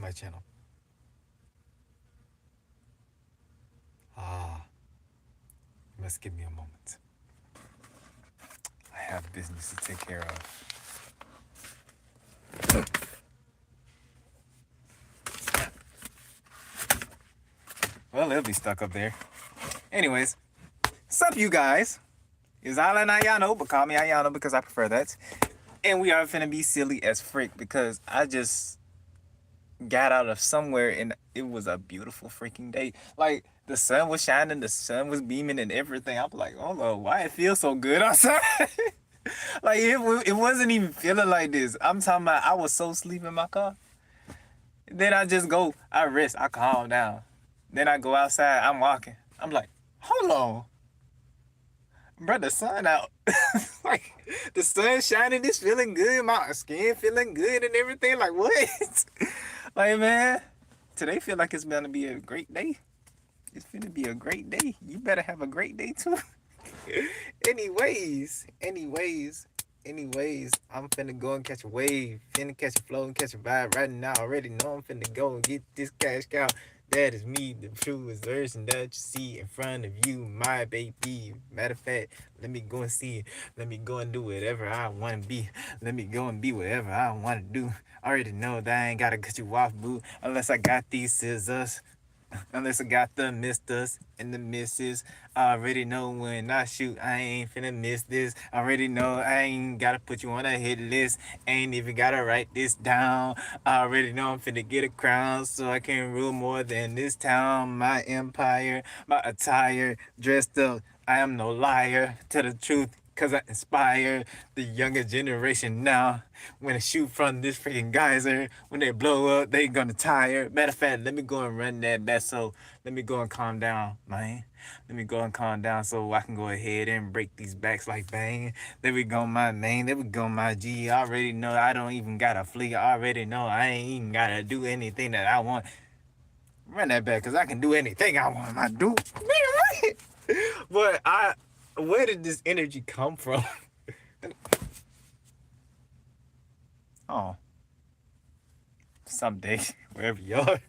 my channel. Ah, you must give me a moment. I have business to take care of. Well, it'll be stuck up there. Anyways, sup, you guys? It's Alan Ayano, but call me Ayano because I prefer that. And we are finna be silly as frick because I just got out of somewhere and it was a beautiful freaking day. Like the sun was shining, the sun was beaming and everything. I was like, oh no, why it feels so good outside? Like it wasn't even feeling like this. I'm talking about I was so asleep in my car. Then I just go, I rest, I calm down. Then I go outside, I'm walking. I'm like, hold on. Bro, the sun out. Like the sun shining, it's feeling good. My skin feeling good and everything. Like what? Like man, today feel like it's gonna be a great day. It's gonna be a great day. You better have a great day too. anyways, I'm finna go and catch a wave. Finna catch a flow and catch a vibe right now. Already know I'm finna go and get this cash cow. That is me, the truest version that you see in front of you, my baby. Matter of fact, let me go and see it. Let me go and do whatever I want to be. Let me go and be whatever I want to do. I already know that I ain't gotta cut you off, boo, unless I got these scissors. Unless I got the misters and the misses. I already know when I shoot, I ain't finna miss this. I already know I ain't gotta put you on a hit list. Ain't even gotta write this down. I already know I'm finna get a crown so I can rule more than this town. My empire, my attire, dressed up. I am no liar. Tell the truth. Cause I inspire the younger generation now. When I shoot from this freaking geyser, when they blow up, they gonna tire. Matter of fact, let me go and run that back. So let me go and calm down, man. Let me go and calm down so I can go ahead and break these backs like bang. There we go, my main. There we go, my G. I already know I don't even gotta flee. I already know I ain't even gotta do anything that I want. Run that back, cause I can do anything I want. I do. But where did this energy come from? Oh, someday, wherever you are.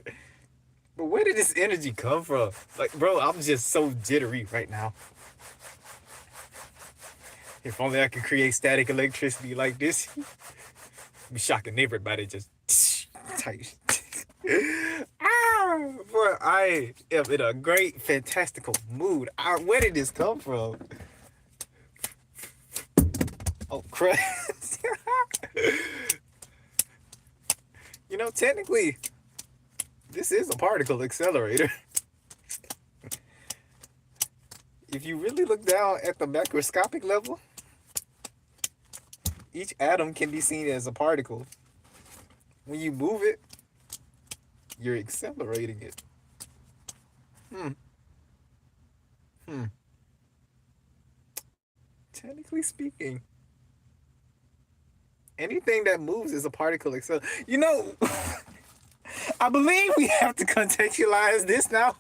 But where did this energy come from? Like, bro, I'm just so jittery right now. If only I could create static electricity like this, be shocking everybody just tight. Boy, I am in a great, fantastical mood. Where did this come from? Oh, crap. You know, technically, this is a particle accelerator. If you really look down at the macroscopic level, each atom can be seen as a particle. When you move it, you're accelerating it. Technically speaking, anything that moves is a particle accelerator. You know, I believe we have to contextualize this now.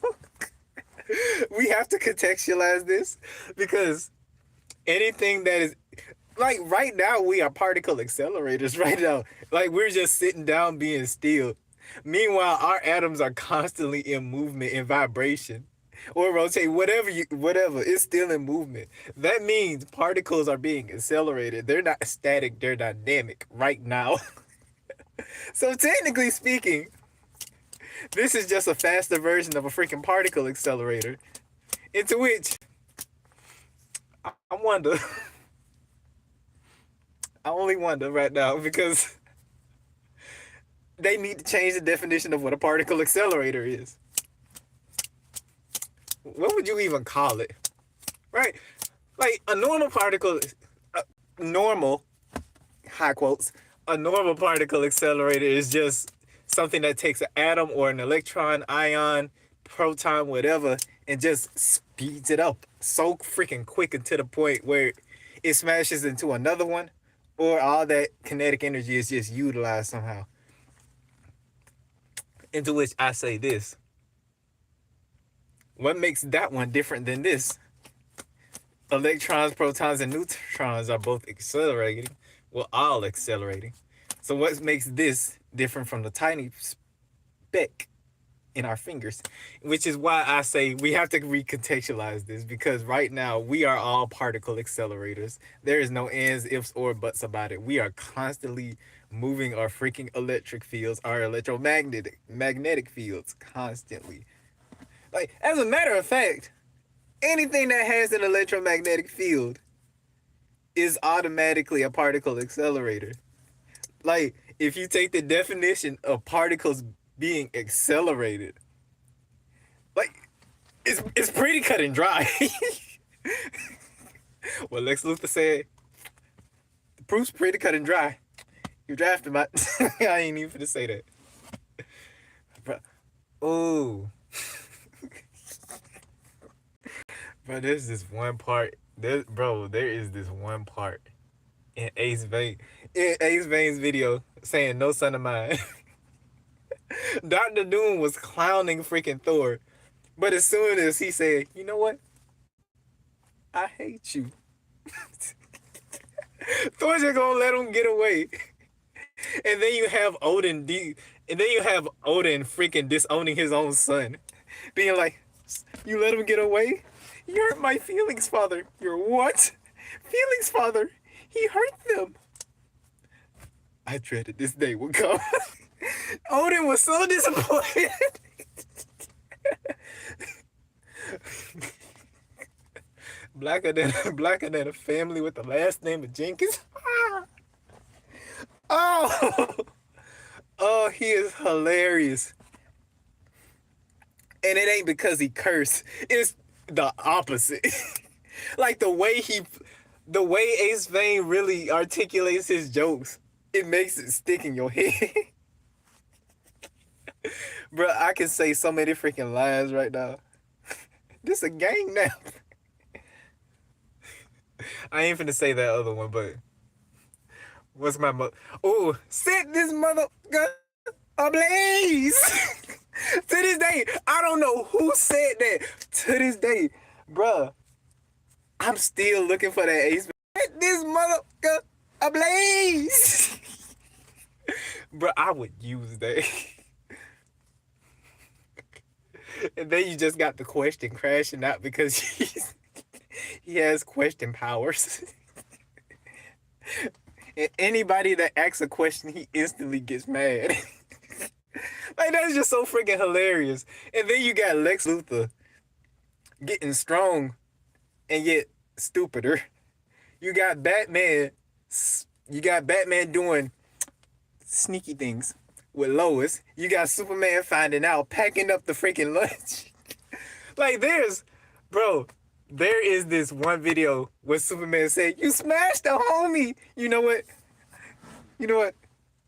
We have to contextualize this because anything that is like right now we are particle accelerators right now. Like we're just sitting down being still. Meanwhile, our atoms are constantly in movement and vibration. Or rotate, whatever, it's still in movement. That means particles are being accelerated. They're not static, they're dynamic right now. So technically speaking, this is just a faster version of a freaking particle accelerator. Into which I wonder. I only wonder right now because they need to change the definition of what a particle accelerator is. What would you even call it? Right? Like a normal particle, normal, high quotes, a normal particle accelerator is just something that takes an atom or an electron, ion, proton, whatever, and just speeds it up so freaking quick and to the point where it smashes into another one, or all that kinetic energy is just utilized somehow. Into which I say this. What makes that one different than this? Electrons, protons, and neutrons are both accelerating. Well, all accelerating. So what makes this different from the tiny speck in our fingers, which is why I say we have to recontextualize this because right now we are all particle accelerators. There is no ands, ifs, or buts about it. We are constantly moving our freaking electric fields, our magnetic fields, constantly. Like, as a matter of fact, anything that has an electromagnetic field is automatically a particle accelerator. Like, if you take the definition of particles being accelerated, like, it's pretty cut and dry. What Lex Luthor said, the proof's pretty cut and dry. You drafted my. I ain't even finna say that. Bro. Oh. Bro, there's this one part. There is this one part in Ace Vane's video saying no son of mine. Dr. Doom was clowning freaking Thor. But as soon as he said, you know what? I hate you. Thor's just gonna let him get away. And then you have Odin freaking disowning his own son. Being like, you let him get away? You hurt my feelings, father. Your what? Feelings, father. He hurt them. I dreaded this day would come. Odin was so disappointed. Blacker than a family with the last name of Jenkins. Oh, oh, he is hilarious. And it ain't because he cursed. It's the opposite. Like the way Ace Vane really articulates his jokes, it makes it stick in your head. Bro, I can say so many freaking lines right now. This a gang now. I ain't finna say that other one, but what's my oh, set this motherfucker ablaze. To this day, I don't know who said that. To this day, bruh, I'm still looking for that Ace. Set this motherfucker ablaze. Bruh, I would use that. And then you just got the question crashing out because he has question powers. And anybody that asks a question, he instantly gets mad. Like, that's just so freaking hilarious. And then you got Lex Luthor getting strong and yet stupider. You got Batman doing sneaky things with Lois. You got Superman finding out, packing up the freaking lunch. Like, there is this one video where Superman said, you smashed the homie. You know what?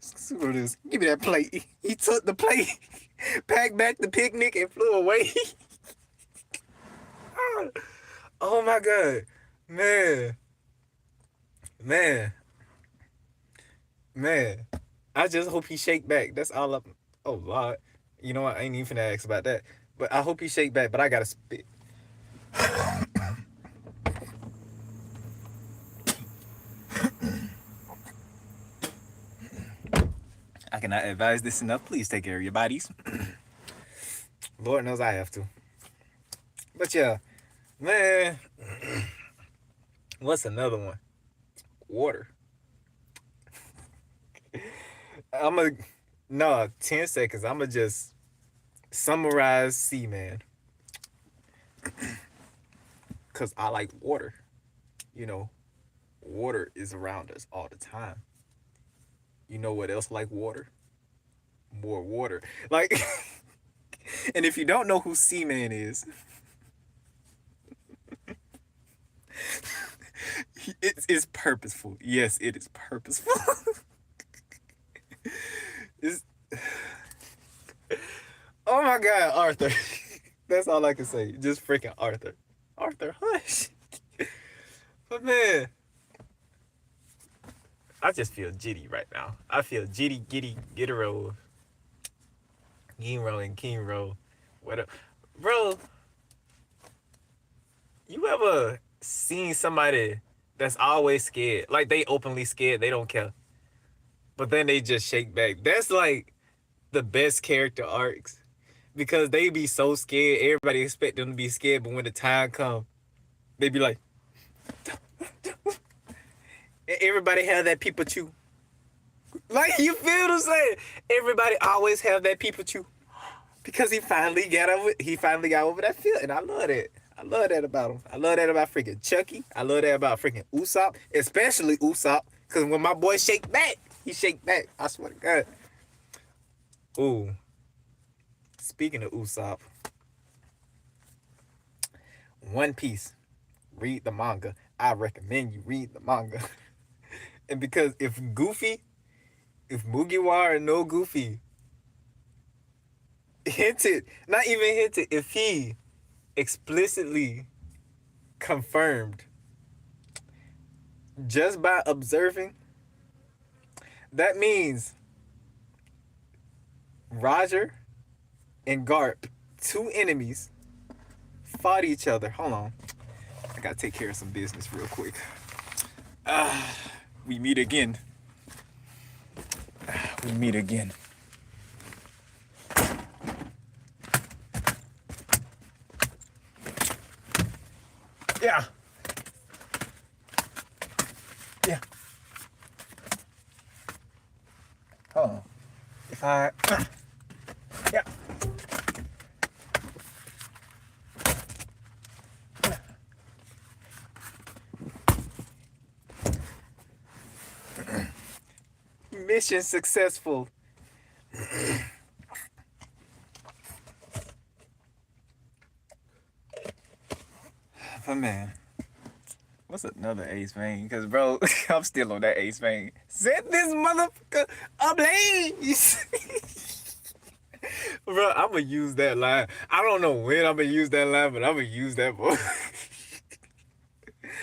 Screw this. Give me that plate. He took the plate, packed back the picnic, and flew away. Oh my God. Man. I just hope he shake back. That's all up. Oh, Lord. You know what? I ain't even finna ask about that. But I hope he shake back, but I gotta spit. I cannot advise this enough. Please take care of your bodies. Lord knows I have to. But yeah, man. What's another one? Water. 10 seconds. I'ma just summarize Seaman. Cause I like water. You know, water is around us all the time. You know what else like water? More water. Like, and if you don't know who Seaman is, it's purposeful. Yes, it is purposeful. It's, oh my God, Arthur. That's all I can say. Just freaking Arthur. Arthur, hush. But man, I just feel jitty right now. I feel jitty, giddy, gittero, and Kingro. Whatever. Bro, you ever seen somebody that's always scared? Like, they openly scared, they don't care. But then they just shake back. That's like the best character arcs because they be so scared. Everybody expect them to be scared, but when the time comes, they be like, everybody have that Pikachu. Like, you feel what I'm saying? Everybody always have that Pikachu because he finally got over that feeling. And I love that. I love that about him. I love that about freaking Chucky. I love that about freaking Usopp, especially Usopp, because when my boy shake back, he shake back. I swear to God. Ooh, speaking of Usopp, One Piece, read the manga. I recommend you read the manga. And because if Mugiwara and no Goofy hinted, not even hinted, if he explicitly confirmed just by observing, that means Roger and Garp, two enemies, fought each other. Hold on. I gotta take care of some business real quick. We meet again. We meet again. Yeah. Yeah. Hold on. If I... Yeah. Mission successful. But man, what's another Ace vein? Because bro, I'm still on that Ace vein. Set this motherfucker ablaze. Bro, I'm gonna use that line. I don't know when I'm gonna use that line, but I'm gonna use that boy.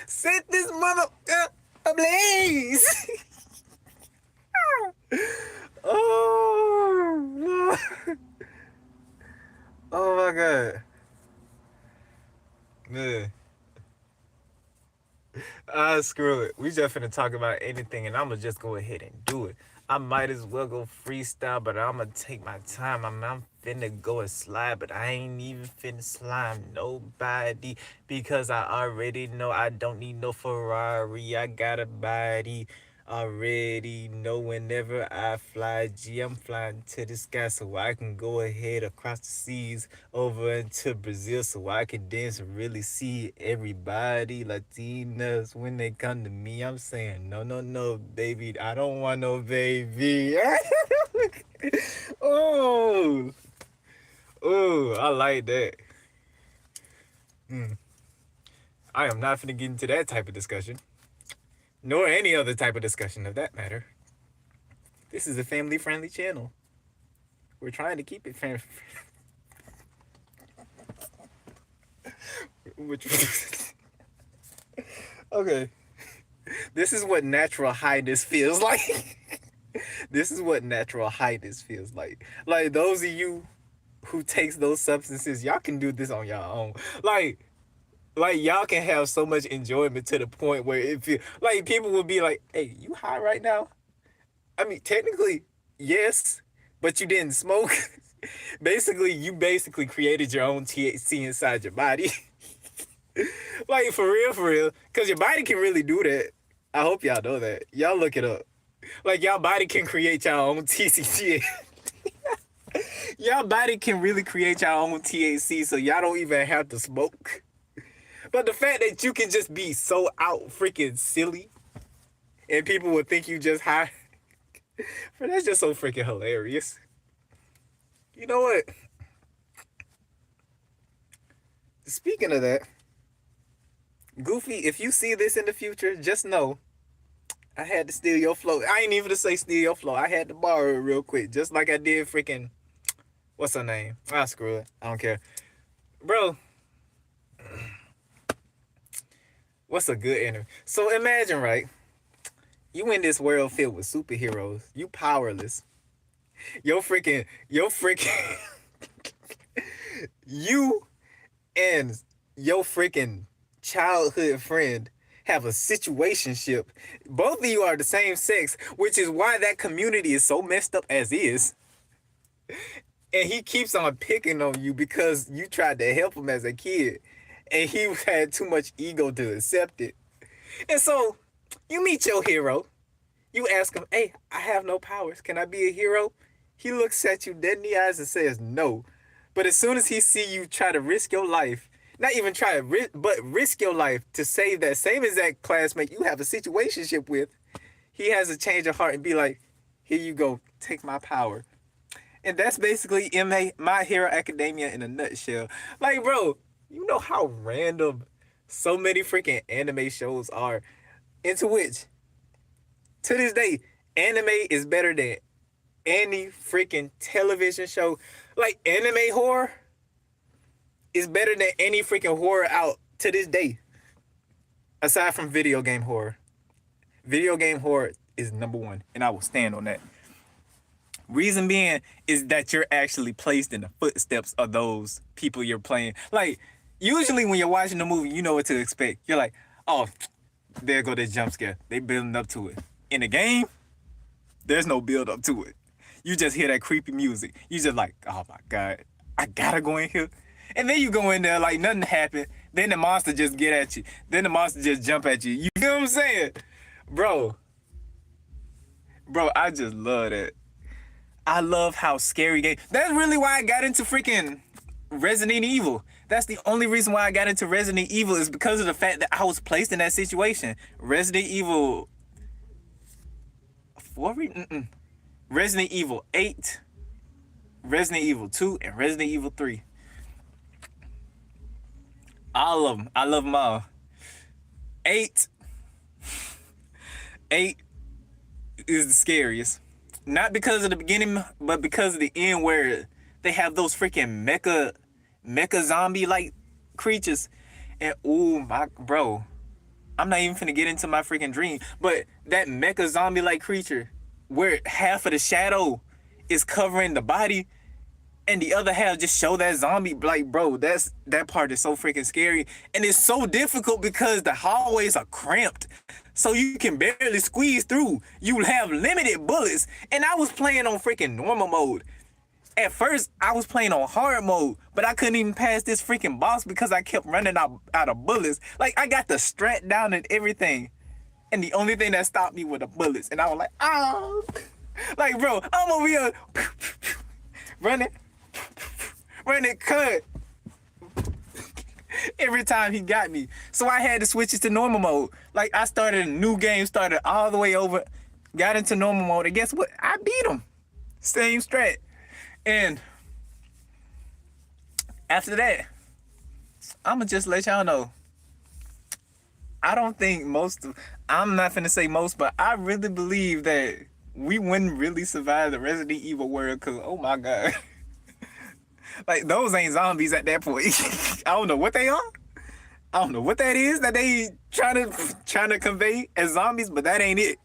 Set this motherfucker ablaze. Oh, Lord. Oh my God. Man. Screw it. We just finna talk about anything, and I'ma just go ahead and do it. I might as well go freestyle, but I'ma take my time. I'm finna go and slide, but I ain't even finna slime nobody because I already know I don't need no Ferrari. I got a body. Already know whenever I fly, G, I'm flying to the sky so I can go ahead across the seas over into Brazil so I can dance and really see everybody. Latinas, when they come to me, I'm saying, no, no, no, baby, I don't want no baby. Oh, oh, I like that. I am not finna get into that type of discussion, nor any other type of discussion of that matter. This is a family-friendly channel. We're trying to keep it family. Okay. This is what natural highness feels like. This is what natural highness feels like. Like those of you who takes those substances, y'all can do this on your own. Like y'all can have so much enjoyment to the point where if you like people will be like, "Hey, you high right now?" I mean, technically, yes, but you didn't smoke. You basically created your own THC inside your body. Like for real, because your body can really do that. I hope y'all know that. Y'all look it up. Like y'all body can create y'all own THC. Y'all body can really create y'all own THC, so y'all don't even have to smoke. But the fact that you can just be so out freaking silly, and people would think you just high, that's just so freaking hilarious. You know what? Speaking of that, Goofy, if you see this in the future, just know I had to steal your flow. I ain't even to say steal your flow. I had to borrow it real quick, just like I did freaking, what's her name? Ah, screw it. I don't care. Bro, what's a good interview? So imagine, right? You in this world filled with superheroes. You powerless. Your freaking, you and your freaking childhood friend have a situationship. Both of you are the same sex, which is why that community is so messed up as is. And he keeps on picking on you because you tried to help him as a kid. And he had too much ego to accept it. And so you meet your hero. You ask him, hey, I have no powers. Can I be a hero? He looks at you dead in the eyes and says no. But as soon as he see you try to risk your life, not even try to but risk your life to save that same exact classmate you have a situationship with, he has a change of heart and be like, here you go, take my power. And that's basically My Hero Academia in a nutshell. Like, bro, you know how random so many freaking anime shows are, into which, to this day, anime is better than any freaking television show. Like, anime horror is better than any freaking horror out to this day, aside from video game horror. Video game horror is number one, and I will stand on that. Reason being is that you're actually placed in the footsteps of those people you're playing. Like, usually when you're watching the movie, you know what to expect. You're like, oh, there go the jump scare. They building up to it. In the game, there's no build up to it. You just hear that creepy music. You just like, oh my God, I gotta go in here. And then you go in there like nothing happened. Then the monster just get at you. Then the monster just jump at you. You know what I'm saying? Bro, I just love that. I love how scary game. That's really why I got into freaking Resident Evil. That's the only reason why I got into Resident Evil, is because of the fact that I was placed in that situation. Resident Evil 4? Resident Evil 8, Resident Evil 2, and Resident Evil 3. All of them. I love them all. 8 is the scariest. Not because of the beginning, but because of the end, where they have those freaking mecha zombie like creatures. And oh my bro, I'm not even finna get into my freaking dream, but that mecha zombie like creature where half of the shadow is covering the body and the other half just show that zombie, like, bro, that part is so freaking scary. And it's so difficult because the hallways are cramped, so you can barely squeeze through. You have limited bullets. And I was playing on freaking normal mode. At first, I was playing on hard mode, but I couldn't even pass this freaking boss because I kept running out of bullets. Like, I got the strat down and everything, and the only thing that stopped me were the bullets. And I was like, oh. Like, bro, I'm over here running, cut. Every time he got me. So I had to switch it to normal mode. Like, I started a new game, started all the way over, got into normal mode, and guess what? I beat him. Same strat. And after that, I'ma just let y'all know, I don't think I'm not finna say most, but I really believe that we wouldn't really survive the Resident Evil world, because, oh my God. Like, those ain't zombies at that point. I don't know what they are. I don't know what that is that they trying to convey as zombies, but that ain't it.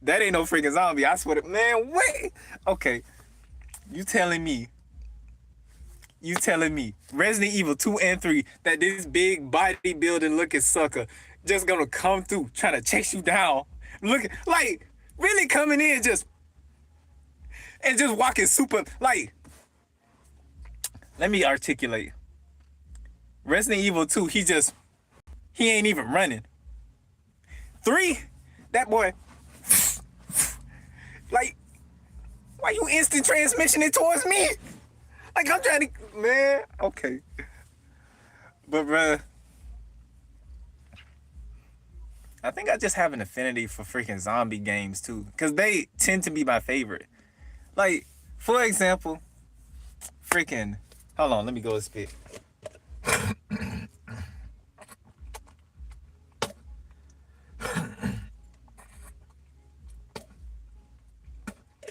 That ain't no freaking zombie. I swear to, man, wait. Okay. You telling me Resident Evil 2 and 3, that this big bodybuilding looking sucker just gonna come through trying to chase you down, looking like really coming in just walking super, like, let me articulate. Resident Evil 2, he ain't even running. 3, that boy, like, why you instant transmissioning towards me? Like, I'm trying to, man, okay. But, bruh, I think I just have an affinity for freaking zombie games, too, because they tend to be my favorite. Like, for example, freaking, hold on, let me go and spit.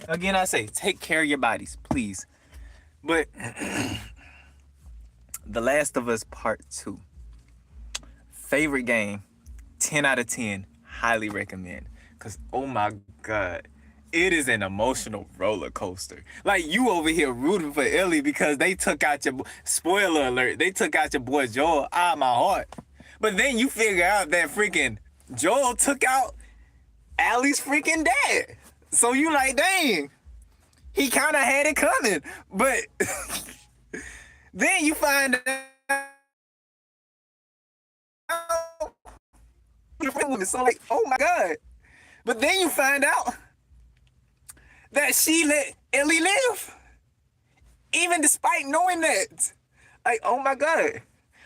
Again, I say, take care of your bodies, please. But The Last of Us Part 2. Favorite game, 10 out of 10. Highly recommend. Because, oh my God, it is an emotional roller coaster. Like, you over here rooting for Ellie because they took out your, spoiler alert, they took out your boy Joel out of my heart. But then you figure out that freaking Joel took out Allie's freaking dad. So you like, dang, He kind of had it coming, but then you find out so like, oh my god. But then you find out that she let Ellie live, even despite knowing that. Like, oh my god.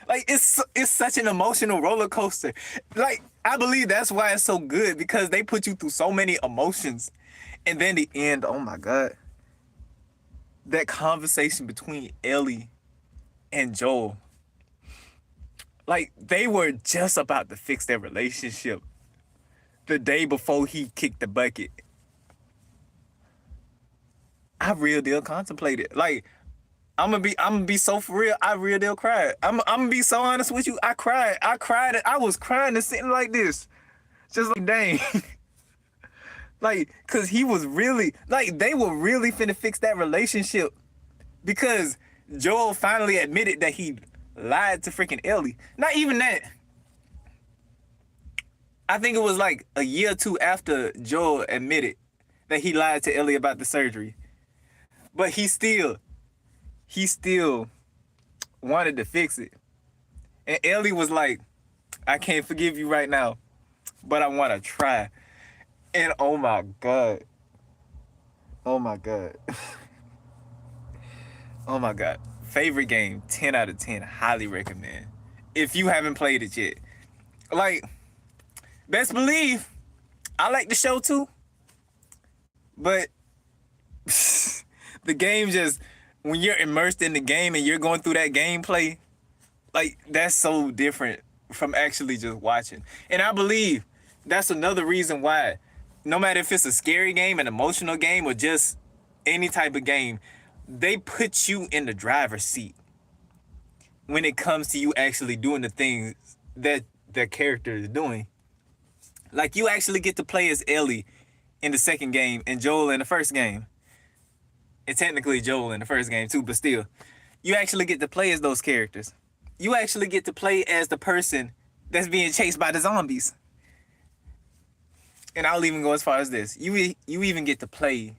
Like, it's such an emotional roller coaster. Like, I believe that's why it's so good, because they put you through so many emotions. And then the end, oh my god. That conversation between Ellie and Joel. Like, they were just about to fix their relationship the day before he kicked the bucket. I real deal contemplated. Like, I'm gonna be so for real. I real deal cried. I'm gonna be so honest with you. I cried. I was crying and sitting like this, just like dang. Like, cause he was really like, they were really finna fix that relationship, because Joel finally admitted that he lied to freaking Ellie. Not even that. I think it was like a year or two after Joel admitted that he lied to Ellie about the surgery. But he still wanted to fix it. And Ellie was like, I can't forgive you right now, but I want to try. And oh my God. Oh my God. Oh my God. Favorite game, 10 out of 10. Highly recommend. If you haven't played it yet. Like, best believe, I like the show too. But the game just, when you're immersed in the game and you're going through that gameplay, like, that's so different from actually just watching. And I believe that's another reason why, no matter if it's a scary game, an emotional game, or just any type of game, they put you in the driver's seat when it comes to you actually doing the things that the character is doing. Like, you actually get to play as Ellie in the second game and Joel in the first game. And technically Joel in the first game too, but still, you actually get to play as those characters. You actually get to play as the person that's being chased by the zombies. And I'll even go as far as this. You even get to play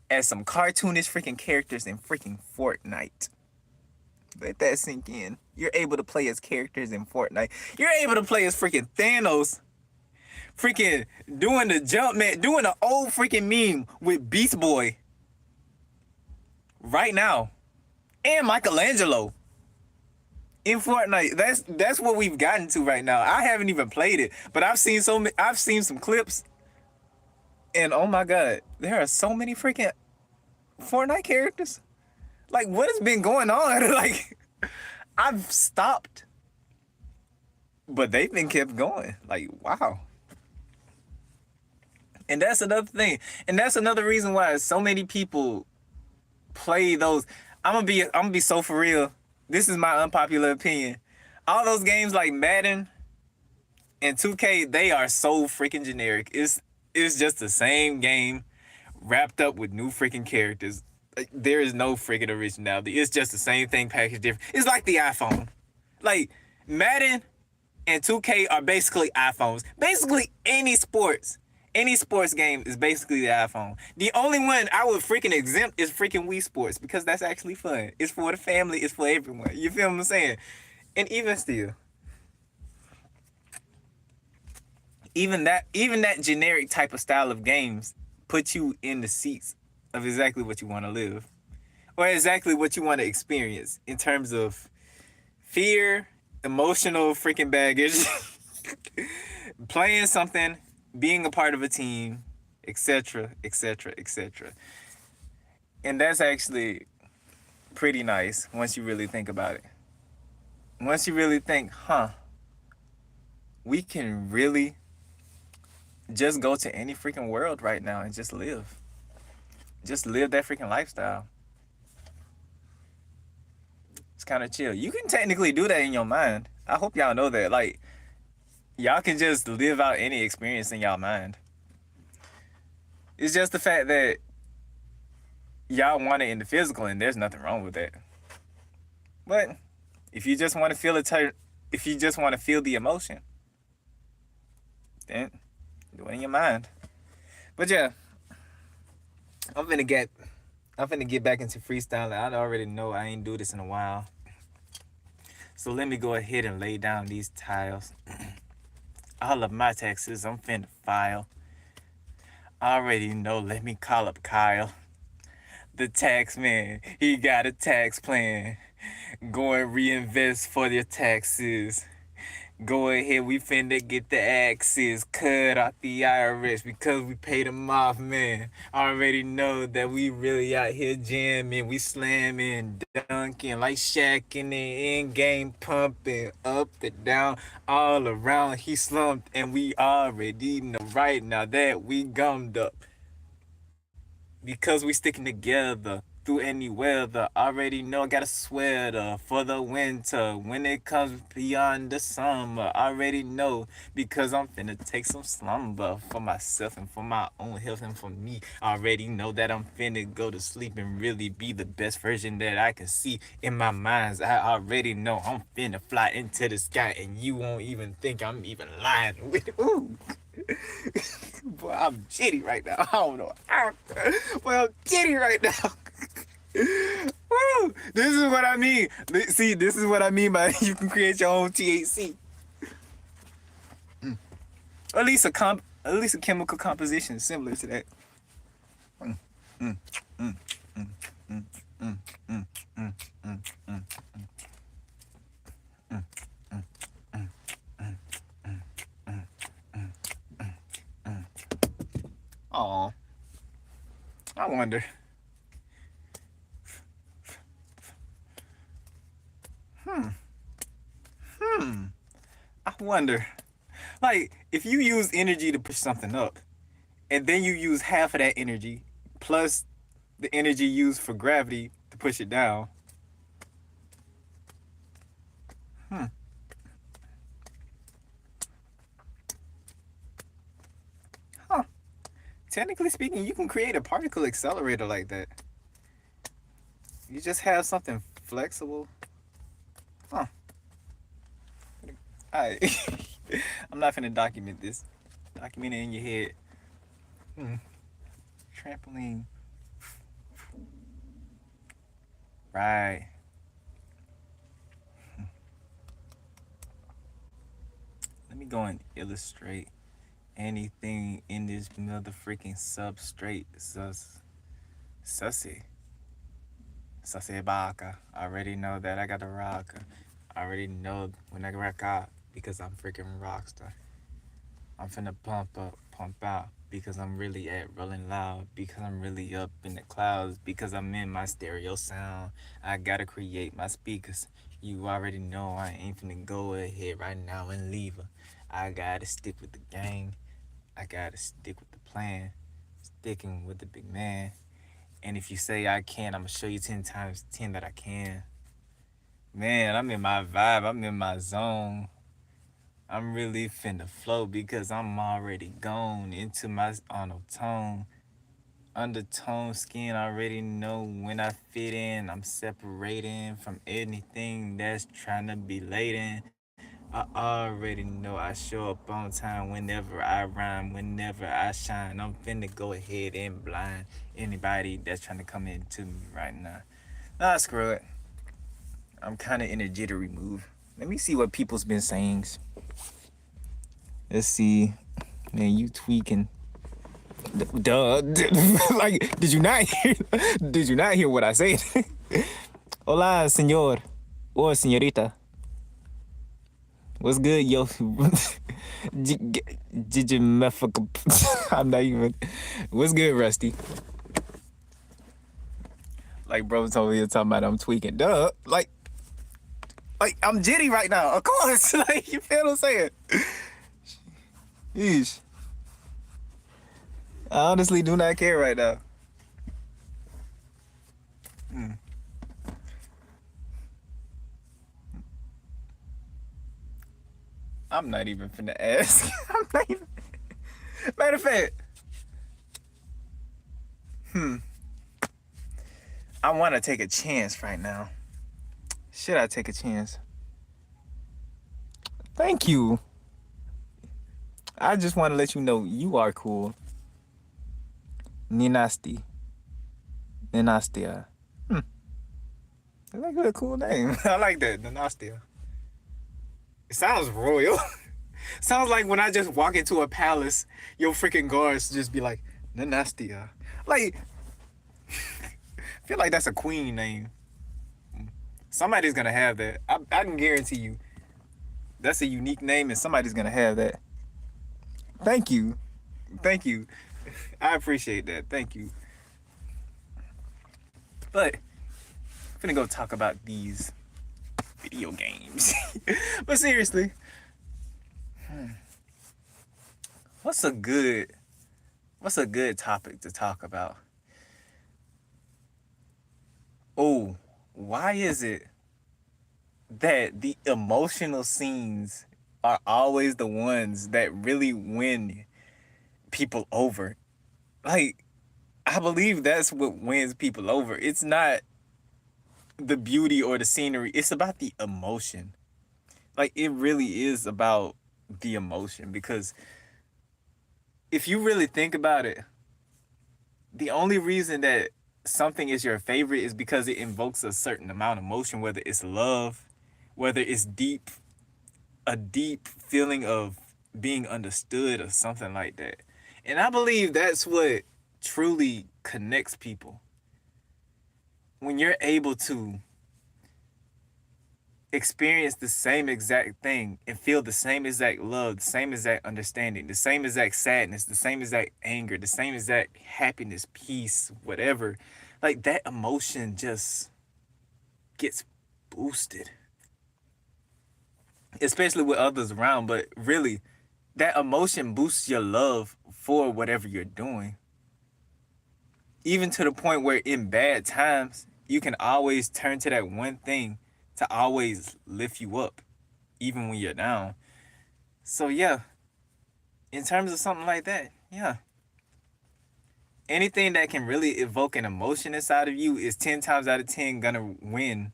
as some cartoonish freaking characters in freaking Fortnite. Let that sink in. You're able to play as characters in Fortnite. You're able to play as freaking Thanos, freaking doing the jump man, doing an old freaking meme with Beast Boy right now, and Michelangelo in Fortnite. That's what we've gotten to right now. I haven't even played it, but I've seen some clips, and oh my God, there are so many freaking Fortnite characters. Like, what has been going on? Like, I've stopped, but they've been kept going. Like, wow. And that's another thing. And that's another reason why so many people play those. I'm gonna be so for real. This is my unpopular opinion. All those games like Madden and 2K, they are so freaking generic. It's just the same game wrapped up with new freaking characters. Like, there is no freaking originality. It's just the same thing packaged different. It's like the iPhone. Like, Madden and 2K are basically iPhones. Basically any sports game is basically the iPhone. The only one I would freaking exempt is freaking Wii Sports, because that's actually fun. It's for the family. It's for everyone. You feel what I'm saying? And even still, even that generic type of style of games put you in the seats of exactly what you want to live, or exactly what you want to experience in terms of fear, emotional freaking baggage, playing something, being a part of a team, etc., etc., etc. And that's actually pretty nice once you really think about it. Once you really think, we can really just go to any freaking world right now and just live. Just live that freaking lifestyle. It's kind of chill. You can technically do that in your mind. I hope y'all know that. Like, y'all can just live out any experience in y'all mind. It's just the fact that y'all want it in the physical, and there's nothing wrong with that. But if you just want to feel if you just want to feel the emotion, then do it in your mind. But yeah, I'm gonna get I'm finna get back into freestyling. I already know I ain't do this in a while. So let me go ahead and lay down these tiles. All of my taxes I'm finna file. I already know, let me call up Kyle. The tax man, he got a tax plan. Go and reinvest for your taxes. Go ahead, we finna get the axes cut off the IRS because we paid them off, man. I already know that we really out here jamming, we slamming, dunking like Shaq in the end game, pumping up and down, all around. He slumped, and we already know right now that we gummed up because we sticking together through any weather. Already know I got a sweater for the winter. When it comes beyond the summer, already know because I'm finna take some slumber for myself and for my own health and for me. Already know that I'm finna go to sleep and really be the best version that I can see in my mind's eye. I already know I'm finna fly into the sky and you won't even think I'm even lying with it. Ooh. Boy, I'm jitty right now. I don't know. Boy, I'm jitty right now. Woo! This is what I mean. See, this is what I mean by you can create your own THC. Or at least a chemical composition similar to that. Mm, mm, mm, mm, mm, mm, mm, mm, mm, mm, Aw, I wonder. I wonder. Like, if you use energy to push something up, and then you use half of that energy plus the energy used for gravity to push it down. Hmm. Huh. Technically speaking, you can create a particle accelerator like that. You just have something flexible. Huh. Alright. I'm not finna document this. Document it in your head. Hmm. Trampoline. Right. Let me go and illustrate anything in this mother freaking substrate. Sussy. Sussy baka. I already know that I got the rocker. I already know when I rock out because I'm freaking rockstar. I'm finna pump up, pump out because I'm really at rolling loud, because I'm really up in the clouds, because I'm in my stereo sound. I gotta create my speakers. You already know I ain't finna go ahead right now and leave her. I gotta stick with the gang. I gotta stick with the plan. Sticking with the big man. And if you say I can, I'ma show you 10 times 10 that I can. Man, I'm in my vibe. I'm in my zone. I'm really finna flow because I'm already gone into my tone. Undertone skin, I already know when I fit in. I'm separating from anything that's trying to be laden. I already know I show up on time whenever I rhyme, whenever I shine. I'm finna go ahead and blind anybody that's trying to come into me right now. Nah, screw it. I'm kind of in a jittery mood. Let me see what people's been saying. Let's see. Man, you tweaking. Duh. Like, did you not hear? Did you not hear what I said? Hola, señor. Or señorita. What's good, yo? I'm not even. What's good, Rusty? Like, bro told me talking about I'm tweaking. Duh. Like I'm jitty right now. Of course. Like, you feel what I'm saying? Yeesh. I honestly do not care right now. Mm. I'm not even finna ask. I'm not even. Matter of fact, I want to take a chance right now. Should I take a chance? Thank you. I just want to let you know you are cool. Ni nasty. Dynastia. Hmm. That's a cool name. I like that. Dynastia. It sounds royal. Sounds like when I just walk into a palace, your freaking guards just be like, Dynastia. Like, I feel like that's a queen name. Somebody's gonna have that. I can guarantee you. That's a unique name, and somebody's gonna have that. Thank you. Thank you. I appreciate that. Thank you. But I'm finna go talk about these video games. But seriously, what's a good what's a good topic to talk about? Oh, why is it that the emotional scenes are always the ones that really win people over? Like, I believe that's what wins people over. It's not the beauty or the scenery, it's about the emotion. Like, it really is about the emotion because if you really think about it, the only reason that something is your favorite is because it invokes a certain amount of emotion, whether it's love, whether it's a deep feeling of being understood or something like that. And I believe that's what truly connects people. When you're able to experience the same exact thing and feel the same exact love, the same exact understanding, the same exact sadness, the same exact anger, the same exact happiness, peace, whatever, like that emotion just gets boosted, especially with others around. But really, that emotion boosts your love for whatever you're doing, even to the point where in bad times, you can always turn to that one thing to always lift you up, even when you're down. So, yeah, in terms of something like that, yeah, anything that can really evoke an emotion inside of you is 10 times out of 10 gonna win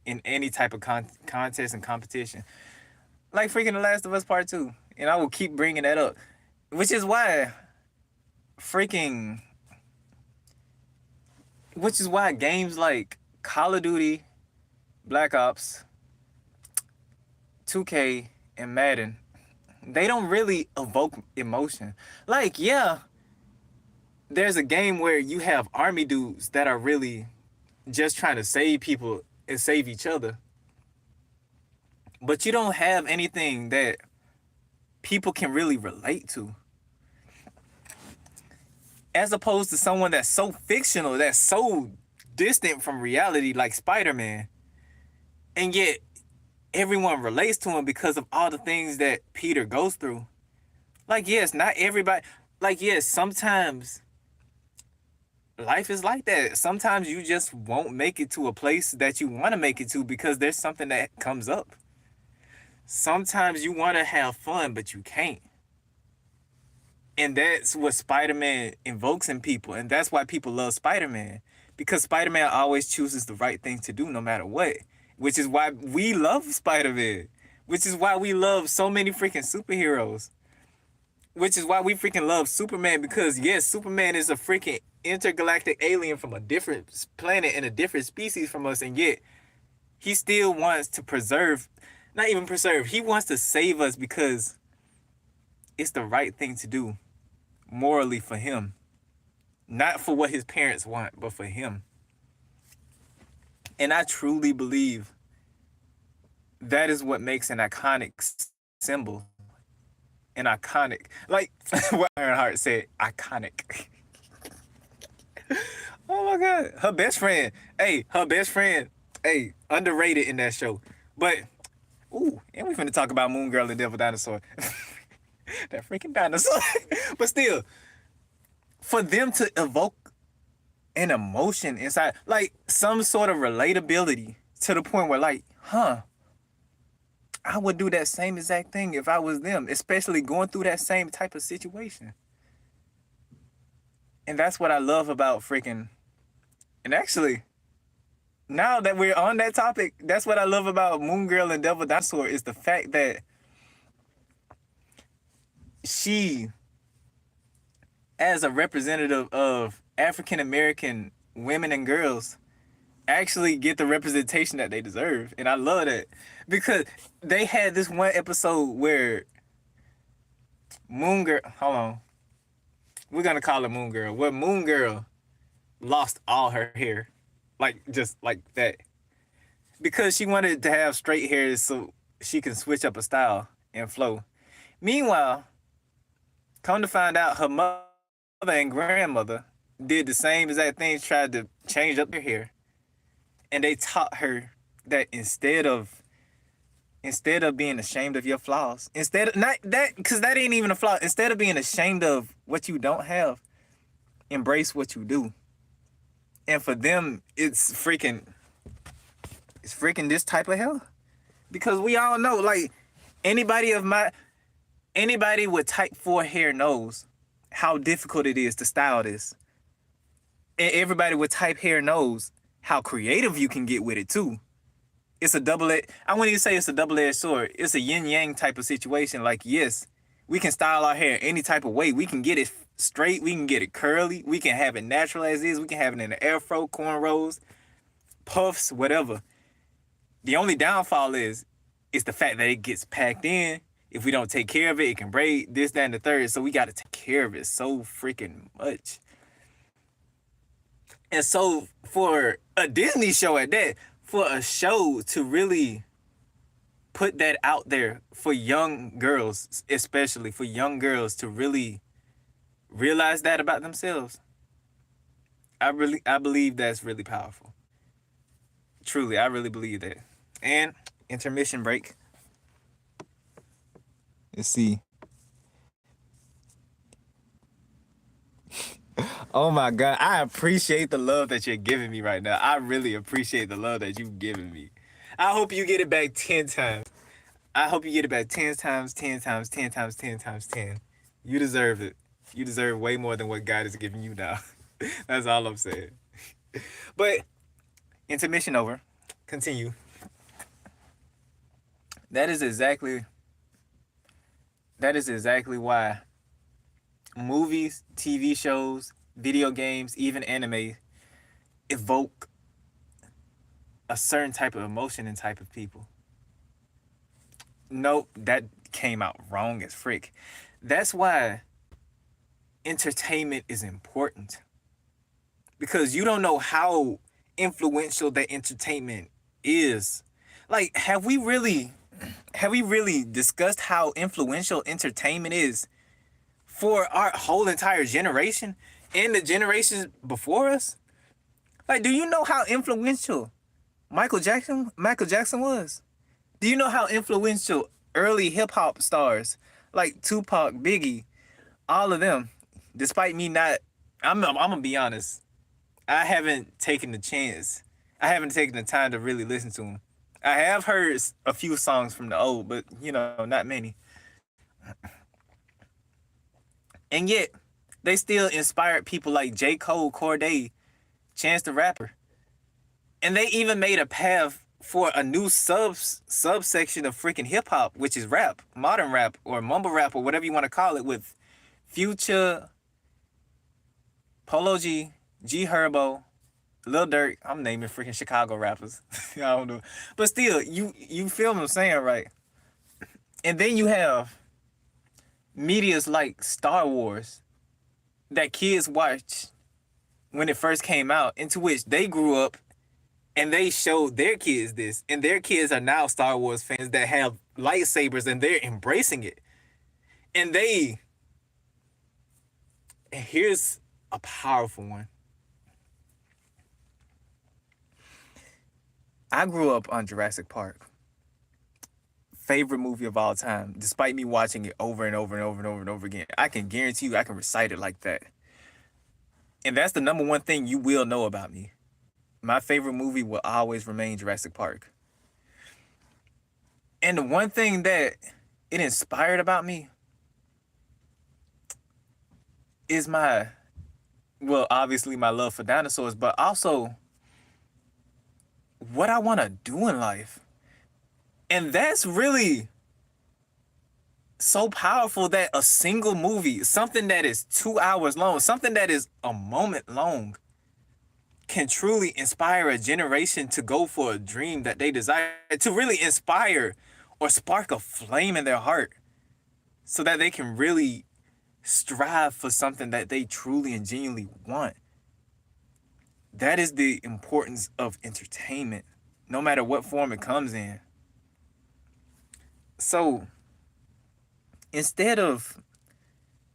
in any type of contest and competition. Like freaking The Last of Us Part 2. And I will keep bringing that up. Which is why freaking. Which is why games like Call of Duty, Black Ops, 2K, and Madden, they don't really evoke emotion. Like, yeah, there's a game where you have army dudes that are really just trying to save people and save each other. But you don't have anything that people can really relate to. As opposed to someone that's so fictional, that's so distant from reality, like Spider-Man. And yet, everyone relates to him because of all the things that Peter goes through. Like, yes, not everybody. Like, yes, sometimes life is like that. Sometimes you just won't make it to a place that you want to make it to because there's something that comes up. Sometimes you want to have fun, but you can't. And that's what Spider-Man invokes in people. And that's why people love Spider-Man. Because Spider-Man always chooses the right thing to do no matter what. Which is why we love Spider-Man. Which is why we love so many freaking superheroes. Which is why we freaking love Superman. Because yes, Superman is a freaking intergalactic alien from a different planet and a different species from us. And yet, he still wants to preserve, not even preserve, he wants to save us because it's the right thing to do morally for him. Not for what his parents want, but for him. And I truly believe that is what makes an iconic symbol. An iconic. Like what Ironheart said, iconic. Oh my God. Her best friend, hey, underrated in that show. But, ooh, and we finna talk about Moon Girl and Devil Dinosaur. That freaking dinosaur. But still, for them to evoke an emotion inside, like some sort of relatability to the point where, like, I would do that same exact thing if I was them, especially going through that same type of situation. And that's what I love about freaking. And actually, now that we're on that topic, that's what I love about Moon Girl and Devil Dinosaur is the fact that she, as a representative of African American women and girls actually get the representation that they deserve. And I love that because they had this one episode where Moon Girl, hold on, we're gonna call it Moon Girl, where Moon Girl lost all her hair, like just like that, because she wanted to have straight hair so she can switch up a style and flow. Meanwhile, come to find out, her mother and grandmother did the same exact things, tried to change up their hair, and they taught her that instead of being ashamed of your flaws, instead of not that, because that ain't even a flaw. Instead of being ashamed of what you don't have, embrace what you do. And for them, it's freaking this type of hell, because we all know, like, anybody of my anybody with type 4 hair knows how difficult it is to style this. And everybody with type hair knows how creative you can get with it too. It's a I wouldn't even say it's a double-edged sword. It's a yin-yang type of situation. Like, yes, we can style our hair any type of way. We can get it straight. We can get it curly. We can have it natural as is. We can have it in an afro, cornrows, puffs, whatever. The only downfall is the fact that it gets packed in. If we don't take care of it, it can braid, this, that, and the third. So we got to take care of it so freaking much. And so for a Disney show at that, for a show to really put that out there for young girls, especially for young girls to really realize that about themselves, I believe that's really powerful. Truly, I really believe that. And intermission break. Let's see. Oh my God. I appreciate the love that you're giving me right now. I really appreciate the love that you've given me. I hope you get it back 10 times. I hope you get it back 10 times, 10 times, 10 times, 10 times, 10. You deserve it. You deserve way more than what God is giving you now. That's all I'm saying. But intermission over. Continue. That is exactly why movies, TV shows, video games, even anime evoke a certain type of emotion in type of people. Nope, that came out wrong as frick. That's why entertainment is important. Because you don't know how influential that entertainment is. Like, have we really discussed how influential entertainment is for our whole entire generation and the generations before us? Like, do you know how influential Michael Jackson was? Do you know how influential early hip hop stars like Tupac, Biggie, all of them, despite me not, I'm gonna be honest, I haven't taken the chance. I haven't taken the time to really listen to them. I have heard a few songs from the old, but not many. And yet, they still inspired people like J. Cole, Corday, Chance the Rapper. And they even made a path for a new subsection of freaking hip hop, which is rap, modern rap, or mumble rap, or whatever you want to call it, with Future, Polo G, G Herbo, Lil Durk. I'm naming freaking Chicago rappers. I don't know. But still, you feel what I'm saying, right? And then you have medias like Star Wars that kids watched when it first came out, into which they grew up and they showed their kids this, and their kids are now Star Wars fans that have lightsabers and they're embracing it. And here's a powerful one. I grew up on Jurassic Park. Favorite movie of all time, despite me watching it over and over and over and over and over again. I can guarantee you I can recite it like that. And that's the number one thing you will know about me. My favorite movie will always remain Jurassic Park. And the one thing that it inspired about me is obviously my love for dinosaurs, but also what I want to do in life. And that's really so powerful, that a single movie, something that is 2 hours long, something that is a moment long, can truly inspire a generation to go for a dream that they desire, to really inspire or spark a flame in their heart so that they can really strive for something that they truly and genuinely want. That is the importance of entertainment, no matter what form it comes in. So instead of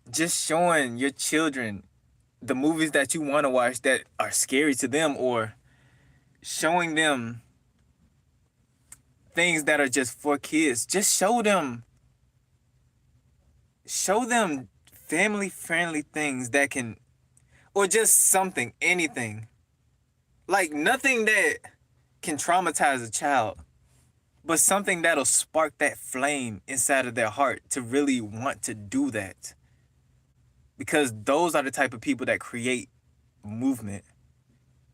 just showing your children the movies that you want to watch that are scary to them, or showing them things that are just for kids, just show them family friendly things that can, or just something, anything, like nothing that can traumatize a child, but something that'll spark that flame inside of their heart to really want to do that, because those are the type of people that create movement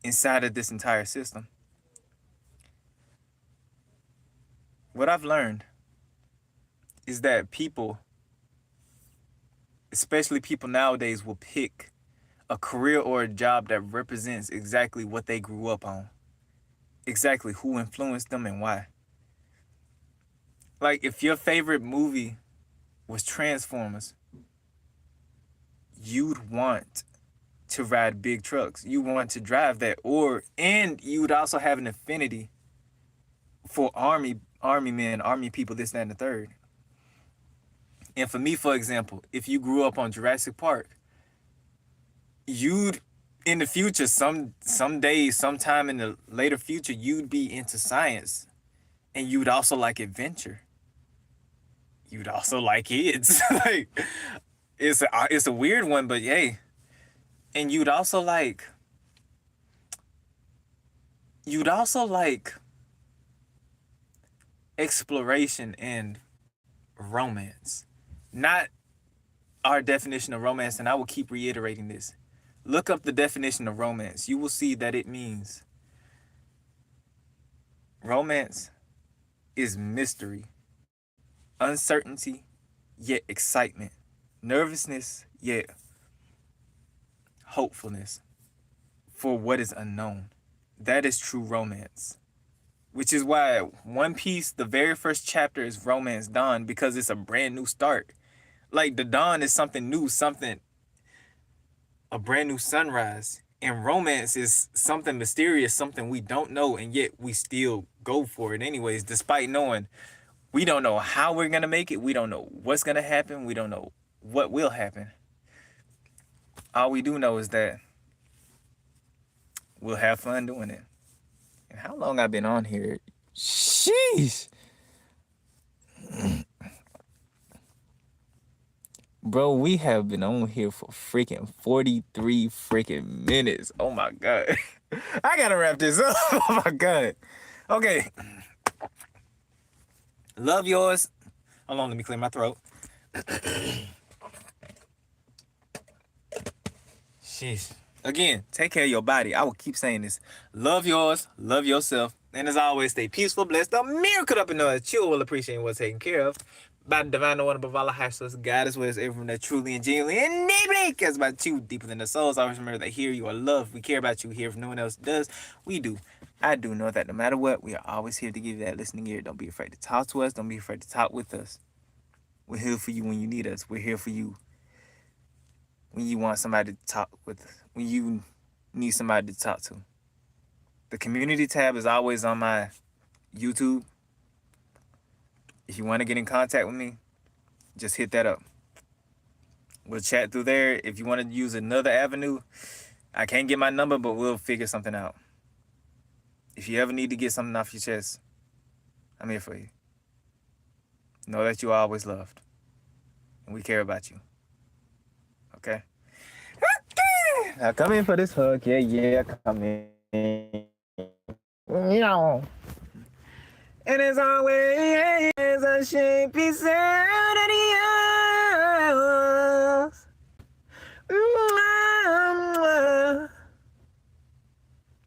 inside of this entire system. What I've learned is that people, especially people nowadays, will pick a career or a job that represents exactly what they grew up on, exactly who influenced them and why. Like, if your favorite movie was Transformers, you'd want to ride big trucks. You want to drive that, and you would also have an affinity for army men, army people, this, that, and the third. And for me, for example, if you grew up on Jurassic Park, you'd, in the future, someday, sometime in the later future, you'd be into science, and you'd also like adventure. You'd also like kids. Like, it's a weird one, but yay. And you'd also like exploration and romance. Not our definition of romance, and I will keep reiterating this. Look up the definition of romance. You will see that it means romance is mystery, uncertainty, yet excitement, nervousness, yet hopefulness for what is unknown. That is true romance. Which is why One Piece, the very first chapter is Romance Dawn, because it's a brand new start. Like, the dawn is something new, a brand new sunrise. And romance is something mysterious, something we don't know, and yet we still go for it anyways, despite knowing we don't know how we're going to make it. We don't know what's going to happen. We don't know what will happen. All we do know is that we'll have fun doing it. And how long I've been on here? Sheesh. Bro, we have been on here for freaking 43 freaking minutes. Oh my God. I gotta wrap this up. Oh my God. Okay. Love yours. Hold on, let me clear my throat. Sheesh. Again, take care of your body. I will keep saying this. Love yours, love yourself, and as always, stay peaceful, blessed, a miracle up, and know that you will appreciate what's taken care of by the divine one above all high source. God is with us, everyone that truly and genuinely and deeply cares about you, deeper than the souls. Always remember that here you are loved. We care about you here if no one else does. We do. I do know that no matter what, we are always here to give you that listening ear. Don't be afraid to talk to us. Don't be afraid to talk with us. We're here for you when you need us. We're here for you when you want somebody to talk with, when you need somebody to talk to. The community tab is always on my YouTube. If you want to get in contact with me, just hit that up. We'll chat through there. If you want to use another avenue, I can't get my number, but we'll figure something out. If you ever need to get something off your chest, I'm here for you. Know that you're always loved, and we care about you. Okay? Now come in for this hug. Yeah, come in. Yeah. And as always, a shape is out of the